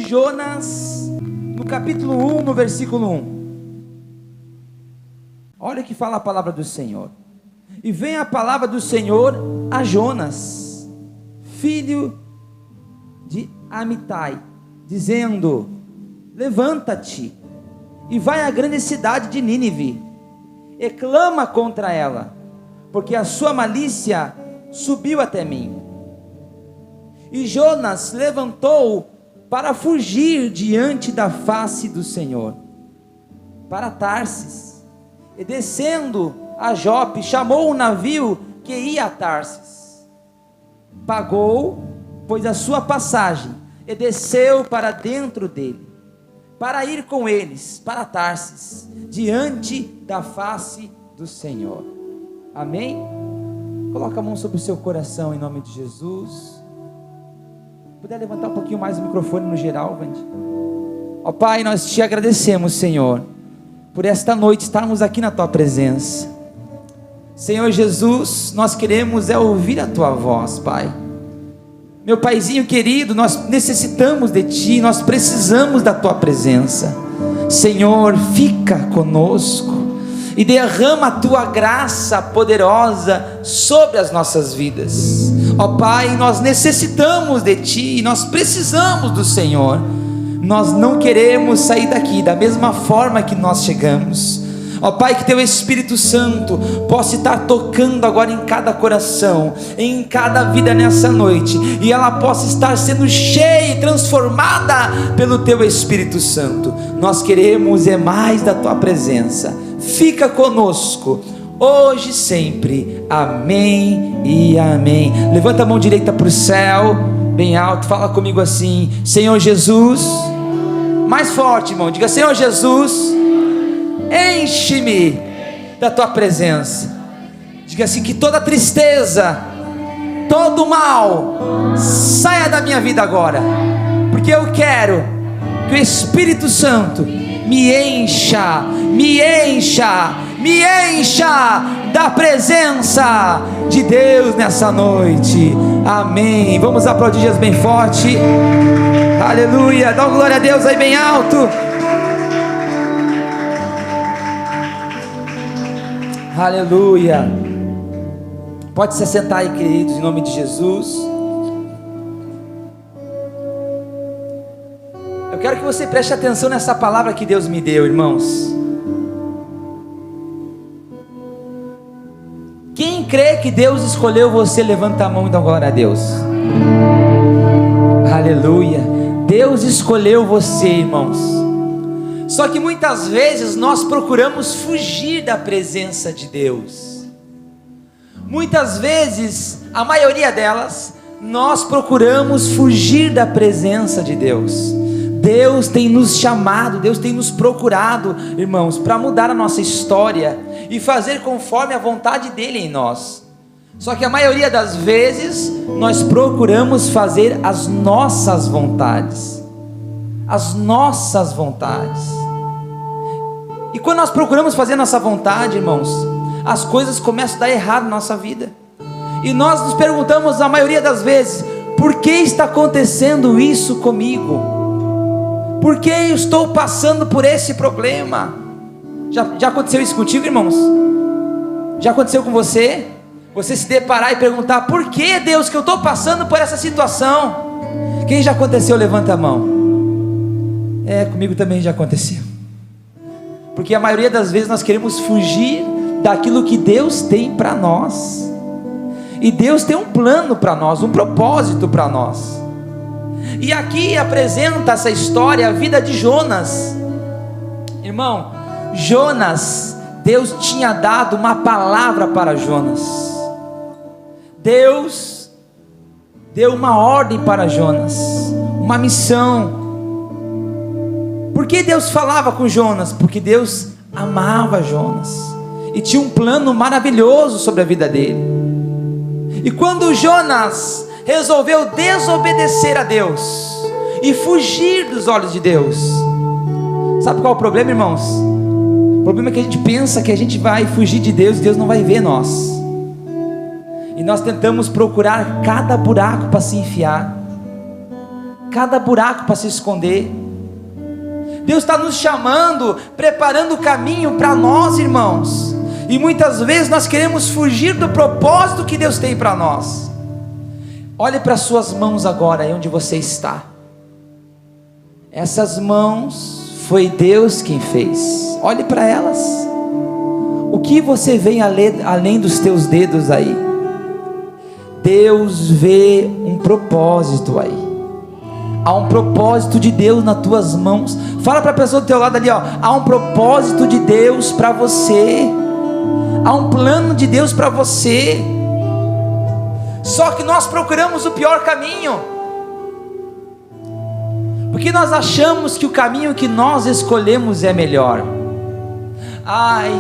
Jonas, no capítulo 1, no versículo 1. Olha o que fala a palavra do Senhor. E vem a palavra do Senhor a Jonas, filho de Amitai, dizendo: levanta-te e vai à grande cidade de Nínive, e clama contra ela, porque a sua malícia subiu até mim. E Jonas levantou para fugir diante da face do Senhor, para Tarsis, e descendo a Jope, chamou um navio que ia a Tarsis, pagou, pois, a sua passagem, e desceu para dentro dele, para ir com eles para Tarsis, diante da face do Senhor. Amém? Coloca a mão sobre o seu coração em nome de Jesus. Puder levantar um pouquinho mais o microfone no geral, Vandy. Ó Pai, nós te agradecemos, Senhor, por esta noite estarmos aqui na tua presença. Senhor Jesus, nós queremos ouvir a tua voz, Pai. Meu Paizinho querido, nós necessitamos de ti, nós precisamos da tua presença. Senhor, fica conosco e derrama a tua graça poderosa sobre as nossas vidas. Ó Pai, nós necessitamos de ti, nós precisamos do Senhor. Nós não queremos sair daqui da mesma forma que nós chegamos. Ó Pai, que teu Espírito Santo possa estar tocando agora em cada coração, em cada vida nessa noite, e ela possa estar sendo cheia e transformada pelo teu Espírito Santo. Nós queremos mais da tua presença. Fica conosco hoje e sempre. Amém e amém. Levanta a mão direita para o céu, bem alto, fala comigo assim: Senhor Jesus. Mais forte, irmão, diga: Senhor Jesus, enche-me da tua presença. Diga assim: que toda tristeza, todo mal saia da minha vida agora, porque eu quero que o Espírito Santo me encha, me encha, me encha da presença de Deus nessa noite. Amém. Vamos aplaudir Jesus bem forte. Aleluia. Dá uma glória a Deus aí bem alto. Aleluia. Pode se sentar aí, queridos, em nome de Jesus. Eu quero que você preste atenção nessa palavra que Deus me deu, irmãos. Quem crê que Deus escolheu você, levanta a mão e dá glória a Deus. Aleluia. Deus escolheu você, irmãos. Só que muitas vezes nós procuramos fugir da presença de Deus. Muitas vezes, a maioria delas, nós procuramos fugir da presença de Deus. Deus tem nos chamado, Deus tem nos procurado, irmãos, para mudar a nossa história e fazer conforme a vontade dele em nós. Só que a maioria das vezes nós procuramos fazer as nossas vontades. As nossas vontades. E quando nós procuramos fazer a nossa vontade, irmãos, as coisas começam a dar errado na nossa vida. E nós nos perguntamos a maioria das vezes: por que está acontecendo isso comigo? Por que eu estou passando por esse problema? Já aconteceu isso contigo, irmãos? Já aconteceu com você? Você se deparar e perguntar: por que, Deus, que eu estou passando por essa situação? Quem já aconteceu, levanta a mão. Comigo também já aconteceu. Porque a maioria das vezes nós queremos fugir daquilo que Deus tem para nós. E Deus tem um plano para nós, um propósito para nós. E aqui apresenta essa história, a vida de Jonas. Irmão, Jonas, Deus tinha dado uma palavra para Jonas. Deus deu uma ordem para Jonas, uma missão. Por que Deus falava com Jonas? Porque Deus amava Jonas e tinha um plano maravilhoso sobre a vida dele. E quando Jonas resolveu desobedecer a Deus e fugir dos olhos de Deus, sabe qual é o problema, irmãos? O problema é que a gente pensa que a gente vai fugir de Deus e Deus não vai ver nós. E nós tentamos procurar cada buraco para se enfiar, cada buraco para se esconder. Deus está nos chamando, preparando o caminho para nós, irmãos. E muitas vezes nós queremos fugir do propósito que Deus tem para nós. Olhe para as suas mãos agora, aí onde você está. Essas mãos foi Deus quem fez. Olhe para elas. O que você vê além dos teus dedos aí? Deus vê um propósito aí. Há um propósito de Deus nas tuas mãos. Fala para a pessoa do teu lado ali, ó. Há um propósito de Deus para você. Há um plano de Deus para você. Só que nós procuramos o pior caminho, porque nós achamos que o caminho que nós escolhemos é melhor. Ai,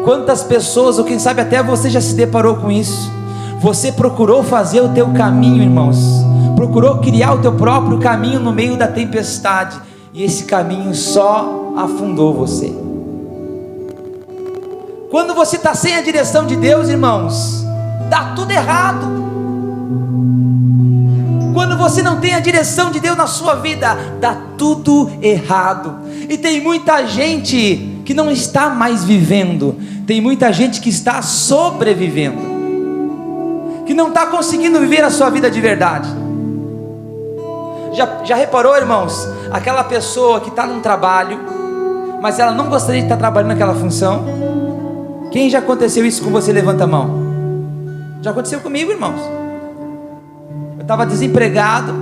quantas pessoas, ou quem sabe até você já se deparou com isso. Você procurou fazer o teu caminho, irmãos, procurou criar o teu próprio caminho no meio da tempestade, e esse caminho só afundou você. Quando você está sem a direção de Deus, irmãos, dá tudo errado. Quando você não tem a direção de Deus na sua vida, dá tudo errado. E tem muita gente que não está mais vivendo, tem muita gente que está sobrevivendo, que não está conseguindo viver a sua vida de verdade. Já reparou, irmãos, aquela pessoa que está num trabalho, mas ela não gostaria de estar trabalhando naquela função? Quem já aconteceu isso com você? Levanta a mão. Já aconteceu comigo, irmãos. Eu estava desempregado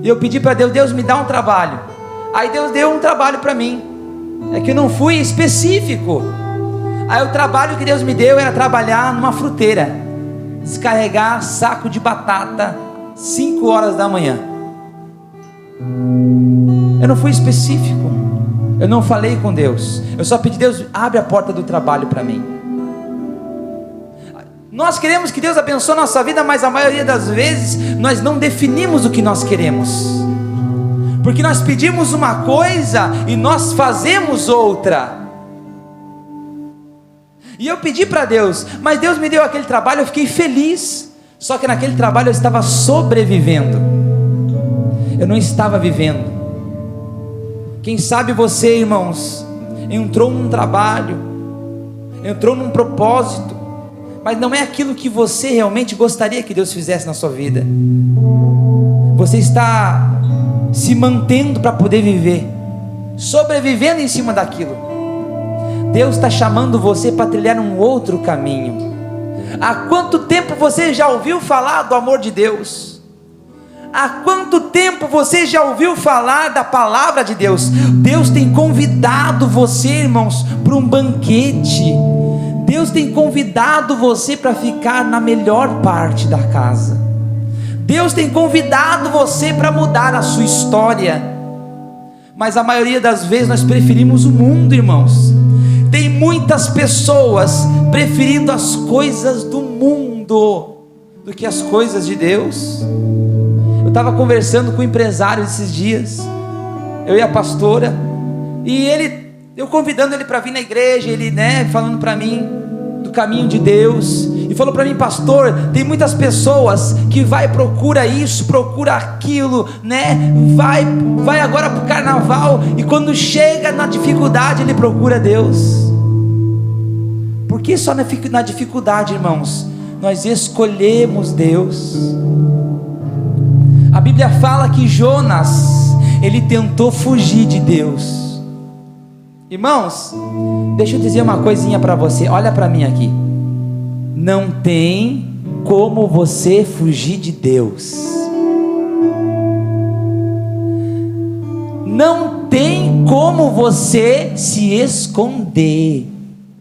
e eu pedi para Deus: Deus, me dá um trabalho. Aí Deus deu um trabalho para mim, é que eu não fui específico. Aí o trabalho que Deus me deu era trabalhar numa fruteira, descarregar saco de batata 5 horas da manhã. Eu não fui específico, eu não falei com Deus, eu só pedi: Deus, abre a porta do trabalho para mim. Nós queremos que Deus abençoe a nossa vida, mas a maioria das vezes nós não definimos o que nós queremos, porque nós pedimos uma coisa e nós fazemos outra. E eu pedi para Deus, mas Deus me deu aquele trabalho, eu fiquei feliz, só que naquele trabalho eu estava sobrevivendo, eu não estava vivendo. Quem sabe você, irmãos, entrou num trabalho, entrou num propósito, mas não é aquilo que você realmente gostaria que Deus fizesse na sua vida. Você está se mantendo para poder viver, sobrevivendo em cima daquilo. Deus está chamando você para trilhar um outro caminho. Há quanto tempo você já ouviu falar do amor de Deus? Há quanto tempo você já ouviu falar da palavra de Deus? Deus tem convidado você, irmãos, para um banquete. Deus tem convidado você para ficar na melhor parte da casa. Deus tem convidado você para mudar a sua história. Mas a maioria das vezes nós preferimos o mundo, irmãos. Tem muitas pessoas preferindo as coisas do mundo do que as coisas de Deus. Eu estava conversando com um empresário esses dias, eu e a pastora, e eu convidando ele para vir na igreja, ele, falando para mim do caminho de Deus, e falou para mim: pastor, tem muitas pessoas que procura isso, procura aquilo, vai agora para o carnaval, e quando chega na dificuldade ele procura Deus. Por que só na dificuldade, irmãos, nós escolhemos Deus? A Bíblia fala que Jonas, ele tentou fugir de Deus. Irmãos, deixa eu dizer uma coisinha para você, olha para mim aqui. Não tem como você fugir de Deus. Não tem como você se esconder.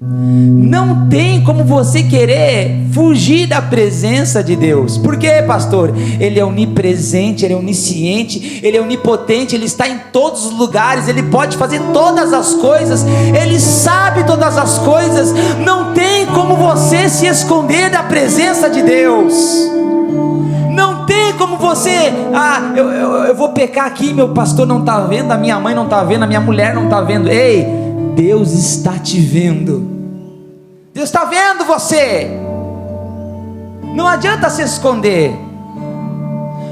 Não tem como você querer fugir da presença de Deus. Por quê, pastor? Ele é onipresente, Ele é onisciente, Ele é onipotente, Ele está em todos os lugares, Ele pode fazer todas as coisas, Ele sabe todas as coisas. Não tem como você se esconder da presença de Deus. Não tem como você, eu vou pecar aqui, meu pastor não está vendo, a minha mãe não está vendo, a minha mulher não está vendo. Ei, Deus está te vendo. Deus está vendo você. Não adianta se esconder,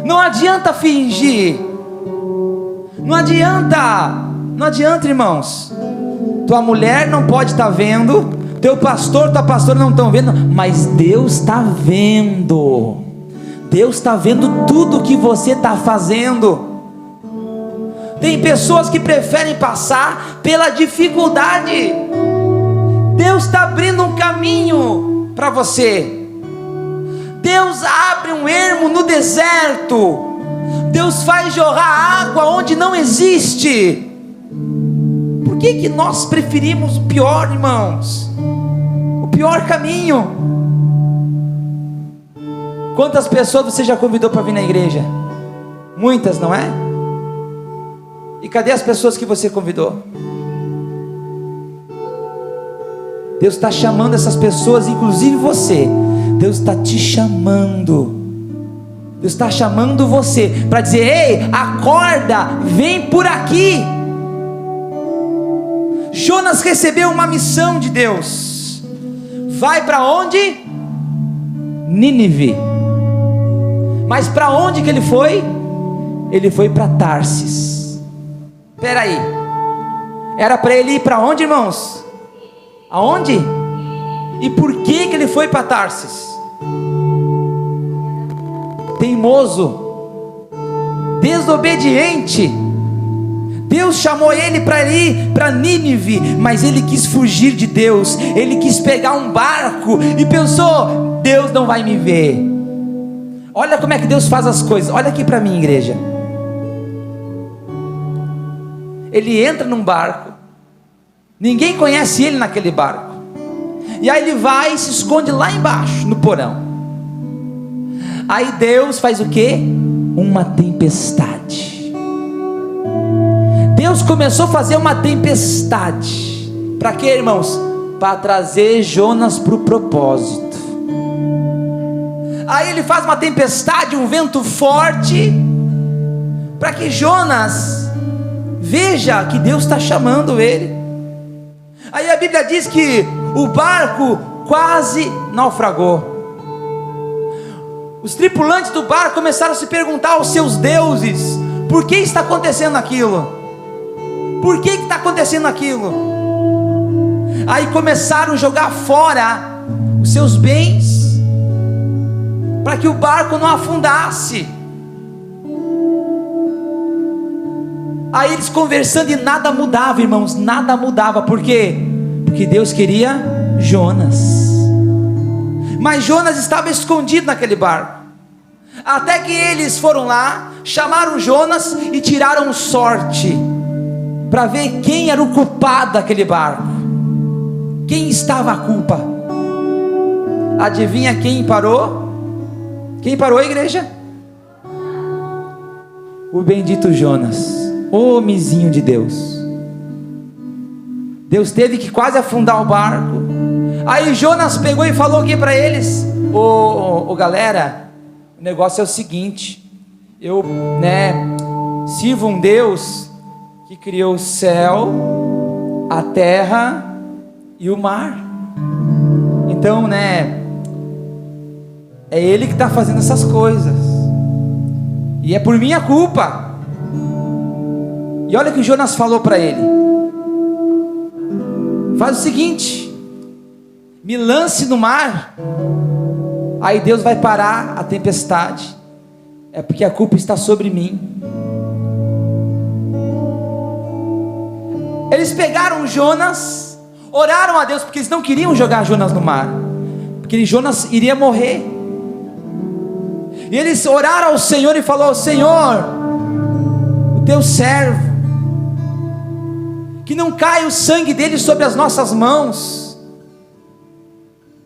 não adianta fingir. Não adianta, irmãos. Tua mulher não pode estar vendo, teu pastor, tua pastora não estão vendo, mas Deus está vendo. Deus está vendo tudo que você está fazendo. Tem pessoas que preferem passar pela dificuldade. Deus está abrindo um caminho para você. Deus abre um ermo no deserto. Deus faz jorrar água onde não existe. Por que nós preferimos o pior, irmãos? O pior caminho. Quantas pessoas você já convidou para vir na igreja? Muitas, não é? E cadê as pessoas que você convidou? Deus está chamando essas pessoas, inclusive você. Deus está te chamando. Deus está chamando você para dizer: ei, acorda, vem por aqui. Jonas recebeu uma missão de Deus. Vai para onde? Nínive. Mas para onde que ele foi? Ele foi para Tarsis. Espera aí. Era para ele ir para onde, irmãos? Aonde? E por que ele foi para Tarsis? Teimoso, desobediente. Deus chamou ele para ir para Nínive, mas ele quis fugir de Deus. Ele quis pegar um barco e pensou: Deus não vai me ver. Olha como é que Deus faz as coisas. Olha aqui para mim, igreja. Ele entra num barco, ninguém conhece ele naquele barco, e aí ele vai e se esconde lá embaixo no porão. Aí Deus faz o quê? Uma tempestade. Deus começou a fazer uma tempestade. Para quê, irmãos? Para trazer Jonas para o propósito. Aí ele faz uma tempestade, um vento forte, para que Jonas veja que Deus está chamando ele. Aí a Bíblia diz que o barco quase naufragou. Os tripulantes do barco começaram a se perguntar aos seus deuses: por que está acontecendo aquilo? Por que está acontecendo aquilo? Aí começaram a jogar fora os seus bens, para que o barco não afundasse. Aí eles conversando e nada mudava, irmãos, nada mudava. Por quê? Porque Deus queria Jonas. Mas Jonas estava escondido naquele barco. Até que eles foram lá, chamaram Jonas e tiraram sorte, para ver quem era o culpado daquele barco. Quem estava a culpa? Adivinha quem parou? Quem parou, igreja? O bendito Jonas. O homenzinho de Deus. Deus teve que quase afundar o barco. Aí Jonas pegou e falou aqui para eles: galera, o negócio é o seguinte, eu sirvo um Deus que criou o céu, a terra e o mar. Então, é Ele que está fazendo essas coisas, e é por minha culpa. E olha o que Jonas falou para ele: faz o seguinte, me lance no mar, aí Deus vai parar a tempestade, é porque a culpa está sobre mim. Eles pegaram Jonas, oraram a Deus, porque eles não queriam jogar Jonas no mar, porque Jonas iria morrer. E eles oraram ao Senhor e falaram: Senhor, o teu servo, que não caia o sangue dele sobre as nossas mãos,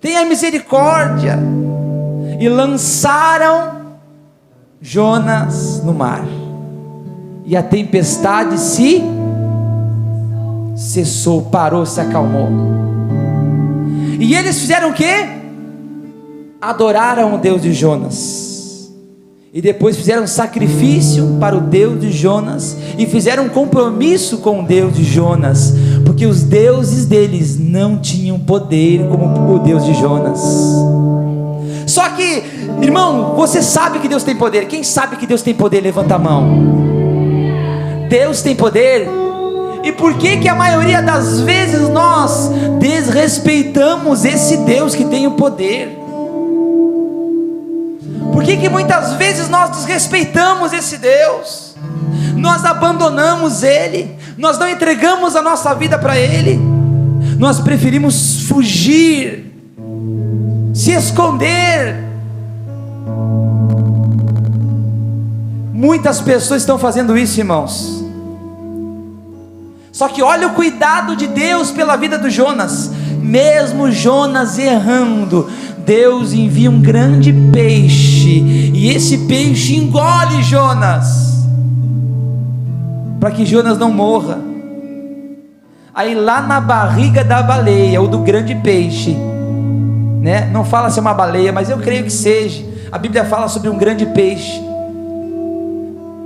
tenha misericórdia. E lançaram Jonas no mar, e a tempestade cessou, parou, se acalmou. E eles fizeram o quê? Adoraram o Deus de Jonas. E depois fizeram sacrifício para o Deus de Jonas, e fizeram um compromisso com o Deus de Jonas, porque os deuses deles não tinham poder como o Deus de Jonas. Só que, irmão, você sabe que Deus tem poder. Quem sabe que Deus tem poder, levanta a mão. Deus tem poder. E por que que a maioria das vezes nós desrespeitamos esse Deus que tem o poder? Por que que muitas vezes nós desrespeitamos esse Deus? Nós abandonamos Ele, nós não entregamos a nossa vida para Ele, nós preferimos fugir, se esconder. Muitas pessoas estão fazendo isso, irmãos. Só que olha o cuidado de Deus pela vida do Jonas. Mesmo Jonas errando, Deus envia um grande peixe, e esse peixe engole Jonas, para que Jonas não morra. Aí lá na barriga da baleia, ou do grande peixe, né? Não fala se é uma baleia, mas eu creio que seja. A Bíblia fala sobre um grande peixe.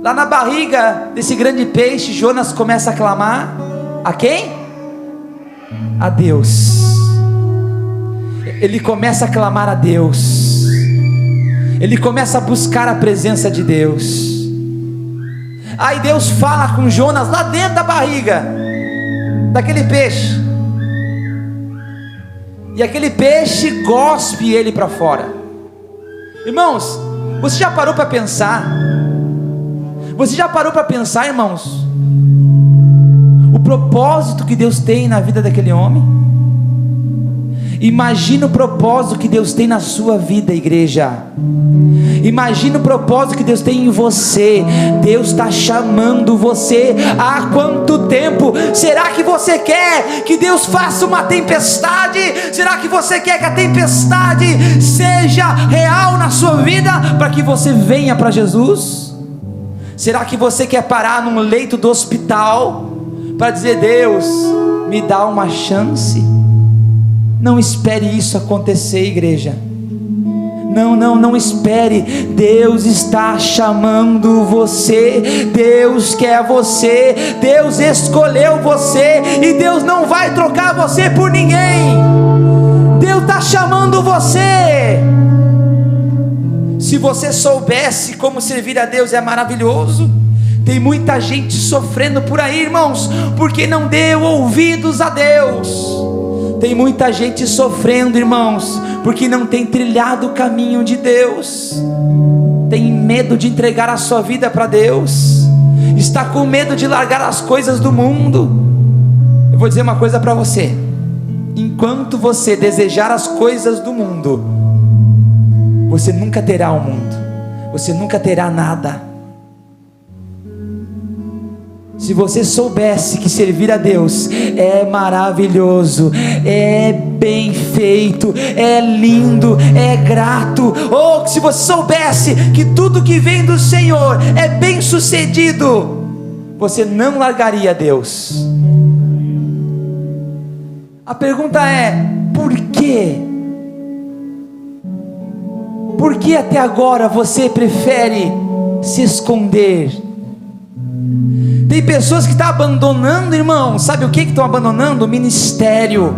Lá na barriga desse grande peixe, Jonas começa a clamar a quem? A Deus. Ele começa a clamar a Deus. Ele começa a buscar a presença de Deus. Aí Deus fala com Jonas lá dentro da barriga daquele peixe, e aquele peixe gospe ele para fora. Irmãos, você já parou para pensar? Você já parou para pensar, irmãos, o propósito que Deus tem na vida daquele homem? Imagina o propósito que Deus tem na sua vida, igreja. Imagina o propósito que Deus tem em você. Deus está chamando você. Há quanto tempo? Será que você quer que Deus faça uma tempestade? Será que você quer que a tempestade seja real na sua vida, para que você venha para Jesus? Será que você quer parar num leito do hospital para dizer: Deus, me dá uma chance? Não espere isso acontecer, igreja. Não espere. Deus está chamando você. Deus quer você. Deus escolheu você, e Deus não vai trocar você por ninguém. Deus está chamando você. Se você soubesse como servir a Deus, é maravilhoso. Tem muita gente sofrendo por aí, irmãos, porque não deu ouvidos a Deus. Tem muita gente sofrendo, irmãos, porque não tem trilhado o caminho de Deus. Tem medo de entregar a sua vida para Deus. Está com medo de largar as coisas do mundo. Eu vou dizer uma coisa para você: enquanto você desejar as coisas do mundo, você nunca terá o mundo, você nunca terá nada. Se você soubesse que servir a Deus é maravilhoso, é bem feito, é lindo, é grato, ou se você soubesse que tudo que vem do Senhor é bem sucedido, você não largaria Deus. A pergunta é: por quê? Por que até agora você prefere se esconder? Tem pessoas que estão abandonando, irmão, sabe o que estão abandonando? O ministério.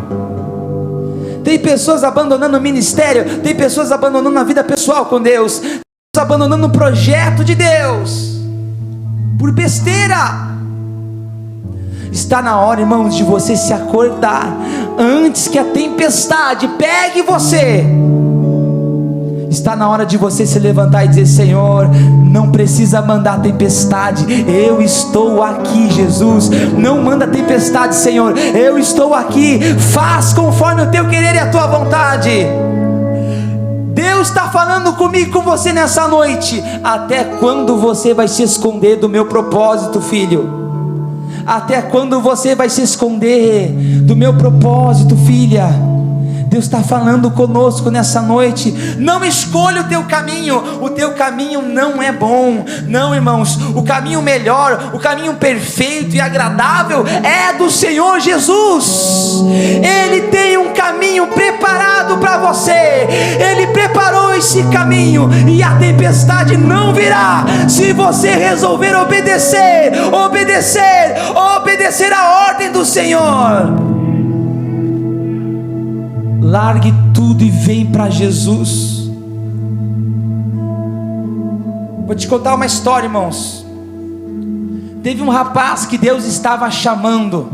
Tem pessoas abandonando o ministério, tem pessoas abandonando a vida pessoal com Deus, tem pessoas abandonando o projeto de Deus, por besteira. Está na hora, irmãos, de você se acordar, antes que a tempestade pegue você. Está na hora de você se levantar e dizer: Senhor, não precisa mandar tempestade, eu estou aqui, Jesus. Não manda tempestade, Senhor, eu estou aqui. Faz conforme o teu querer e a tua vontade. Deus está falando comigo e com você nessa noite. Até quando você vai se esconder do meu propósito, filho? Até quando você vai se esconder do meu propósito, filha? Deus está falando conosco nessa noite. Não escolha o teu caminho. O teu caminho não é bom. Não, irmãos. O caminho melhor, o caminho perfeito e agradável é do Senhor Jesus. Ele tem um caminho preparado para você. Ele preparou esse caminho, e a tempestade não virá se você resolver obedecer a ordem do Senhor. Largue tudo e vem para Jesus. Vou te contar uma história, irmãos. Teve um rapaz que Deus estava chamando.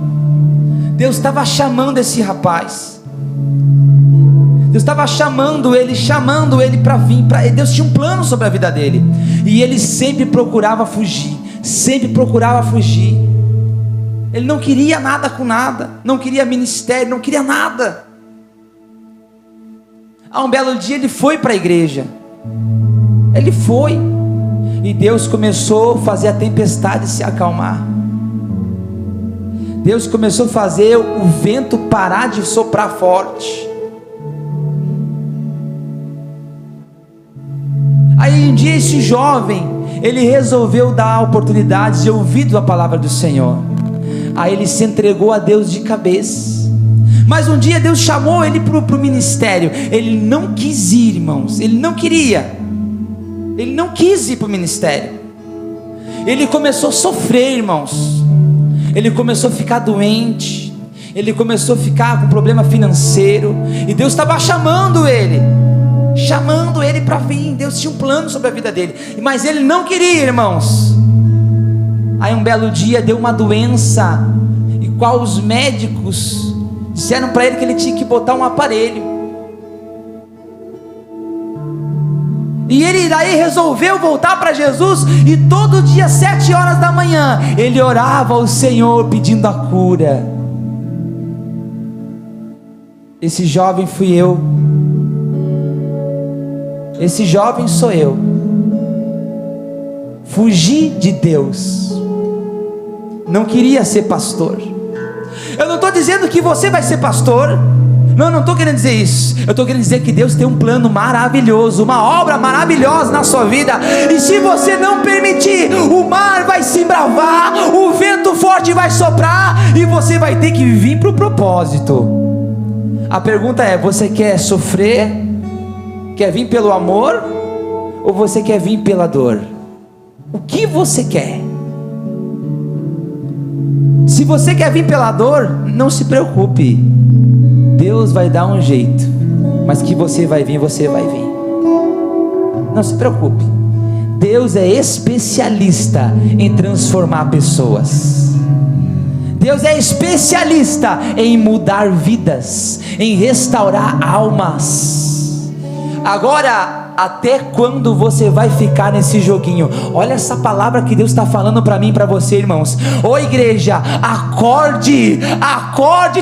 Deus estava chamando esse rapaz. Deus estava chamando ele para vir. Deus tinha um plano sobre a vida dele. E ele sempre procurava fugir. Sempre procurava fugir. Ele não queria nada com nada. Não queria ministério, não queria nada. Um belo dia ele foi para a igreja. Ele foi. E Deus começou a fazer a tempestade se acalmar. Deus começou a fazer o vento parar de soprar forte. Aí um dia esse jovem, ele resolveu dar oportunidades de ouvir a palavra do Senhor. Aí ele se entregou a Deus de cabeça. Mas um dia Deus chamou ele para o ministério. Ele não quis ir, irmãos. Ele não queria. Ele não quis ir para o ministério. Ele começou a sofrer, irmãos. Ele começou a ficar doente. Ele começou a ficar com problema financeiro. E Deus estava chamando ele para vir. Deus tinha um plano sobre a vida dele. Mas ele não queria, irmãos. Aí um belo dia deu uma doença, e qual os médicos disseram para ele que ele tinha que botar um aparelho. E ele daí resolveu voltar para Jesus. E todo dia 7 horas da manhã ele orava ao Senhor pedindo a cura. Esse jovem fui eu. Esse jovem sou eu. Fugi de Deus. Não queria ser pastor. Eu não estou dizendo que você vai ser pastor. Não estou querendo dizer isso. Eu estou querendo dizer que Deus tem um plano maravilhoso, uma obra maravilhosa na sua vida. E se você não permitir, o mar vai se embravar, o vento forte vai soprar, e você vai ter que vir para o propósito. A pergunta é: você quer sofrer? Quer vir pelo amor? Ou você quer vir pela dor? O que você quer? Se você quer vir pela dor, não se preocupe. Deus vai dar um jeito. Mas que você vai vir, você vai vir. Não se preocupe. Deus é especialista em transformar pessoas. Deus é especialista em mudar vidas, em restaurar almas. Agora, até quando você vai ficar nesse joguinho? Olha essa palavra que Deus está falando para mim e para você, irmãos. Ô igreja, acorde,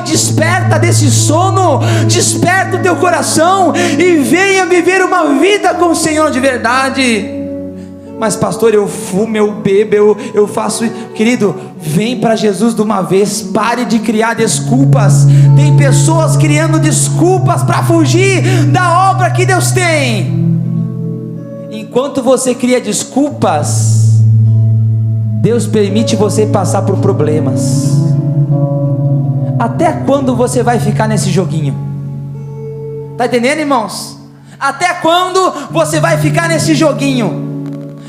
desperta desse sono, desperta o teu coração e venha viver uma vida com o Senhor de verdade. Mas pastor, eu fumo, eu bebo, eu faço. Querido, vem para Jesus de uma vez. Pare de criar desculpas. Tem pessoas criando desculpas para fugir da obra que Deus tem. Enquanto você cria desculpas, Deus permite você passar por problemas. Até quando você vai ficar nesse joguinho? Está entendendo, irmãos? Até quando você vai ficar nesse joguinho?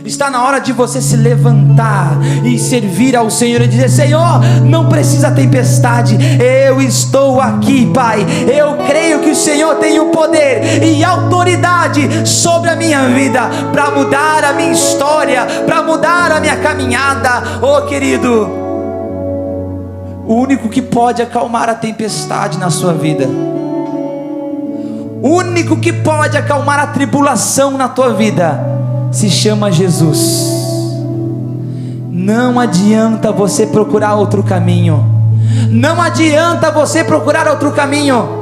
Está na hora de você se levantar e servir ao Senhor e dizer: Senhor, não precisa tempestade, eu estou aqui, Pai. Eu creio que o Senhor tem o poder e autoridade sobre a minha vida, para mudar a minha história, para mudar a minha caminhada. Oh querido, o único que pode acalmar a tempestade na sua vida, o único que pode acalmar a tribulação na tua vida, se chama Jesus. Não adianta você procurar outro caminho. Não adianta você procurar outro caminho.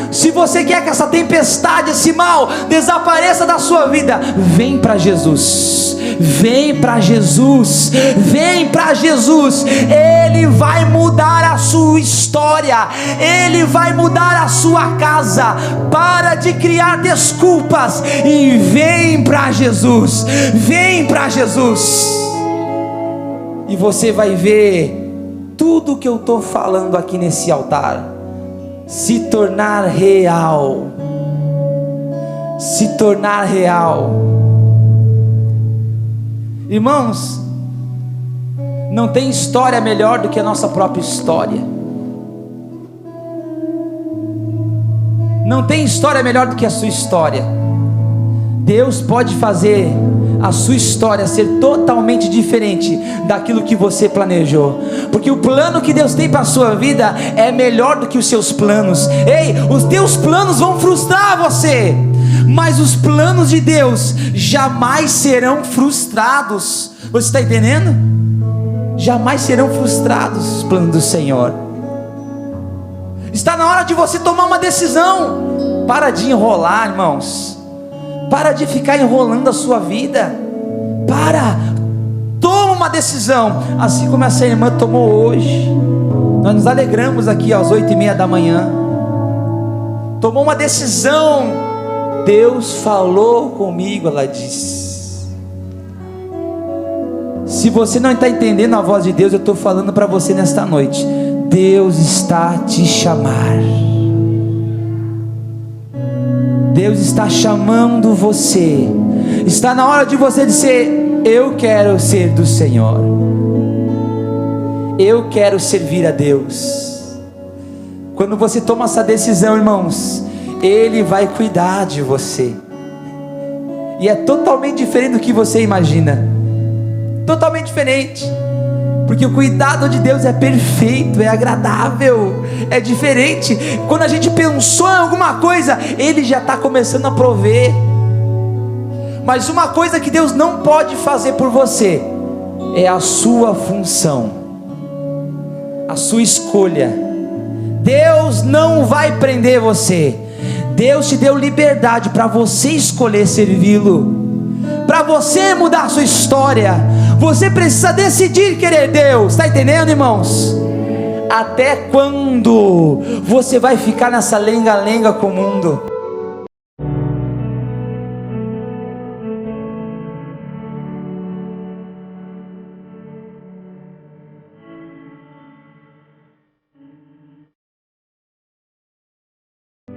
Se você quer que essa tempestade, esse mal desapareça da sua vida, vem para Jesus. Vem para Jesus. Vem para Jesus. Ele vai mudar a sua história. Ele vai mudar a sua casa. Para de criar desculpas e vem para Jesus. Vem para Jesus. E você vai ver tudo que eu estou falando aqui nesse altar se tornar real. Se tornar real. Irmãos, não tem história melhor do que a nossa própria história. Não tem história melhor do que a sua história. Deus pode fazer a sua história ser totalmente diferente daquilo que você planejou, porque o plano que Deus tem para a sua vida é melhor do que os seus planos. Ei, os teus planos vão frustrar você, mas os planos de Deus jamais serão frustrados. Você está entendendo? Jamais serão frustrados os planos do Senhor. Está na hora de você tomar uma decisão. Para de enrolar, irmãos. Para de ficar enrolando a sua vida. Toma uma decisão, assim como essa irmã tomou hoje. Nós nos alegramos aqui às 8h30 da manhã. Tomou uma decisão. Deus falou comigo, ela disse. Se você não está entendendo a voz de Deus, eu estou falando para você nesta noite. Deus está a te chamar. Deus está chamando você. Está na hora de você dizer: eu quero ser do Senhor. Eu quero servir a Deus. Quando você toma essa decisão, irmãos, Ele vai cuidar de você. E é totalmente diferente do que você imagina. Totalmente diferente. Porque o cuidado de Deus é perfeito, é agradável, é diferente. Quando a gente pensou em alguma coisa, Ele já está começando a prover. Mas uma coisa que Deus não pode fazer por você é a sua função, a sua escolha. Deus não vai prender você. Deus te deu liberdade para você escolher servi-lo, para você mudar a sua história. Você precisa decidir querer Deus. Está entendendo, irmãos? Até quando você vai ficar nessa lenga-lenga com o mundo?